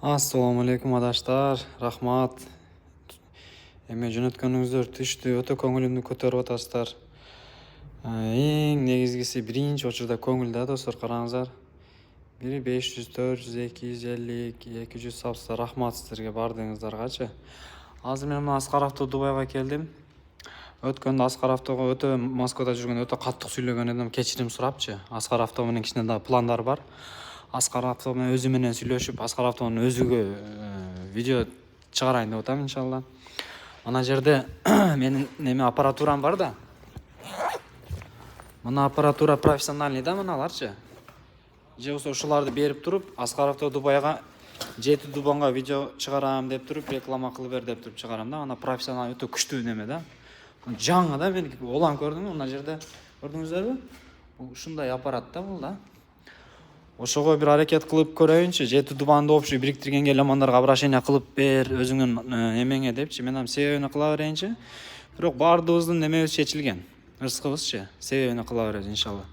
Assalamu alaikum адаштар, рахмат. Эме жөнөткөнүңүздөр түштү, өтө көңүлүмдү көтөрүп атасыздар. Эң негизгиси биринчи учурда көңүл да достор, караңыздар. Бири 500, 400, 250, 200 сабыздар, рахмат сиздерге бардыгыңыздаргачы. Азыр мен Аскар Авто Дубайга келдим. Өткөндө Аскар Автого өтө Москвада жүргөндө өтө каттык сүйлөгөн эдим, кечирим сурапчы. Аскар Авто менен кичине да пландар бар. Аскар Авто менен өзү менен сүйлөшүп, Аскар Автонун өзүгө видео чыгарайын деп атам иншалла. Ана жерде менин неме аппаратурам бар да. Мына аппаратура профессиональный да мыналарчы. Же болсо ушуларды берип туруп, Аскар Авто Дубайга жети дубанга видео чыгарам деп туруп, реклама кылып бер деп туруп чыгарам да. Ана профессионал өтө күчтүү неме да. Жаңы да, мен улам көрдүм, ана жерде көрдүңүздөрбү? Ушундай аппарат да бул да. Ошого бир аракет кылып көрөйүнчү. Жети дубанды общий бириктиргенге элемандарга обращение кылып бер өзүңдүн эмеңе депчи. Мен ам себебине кыла берейинчи. Бирок баардыгыбыздын немебиз чечилген. Ырыскыбызчы. Себебине кыла беребиз иншалла.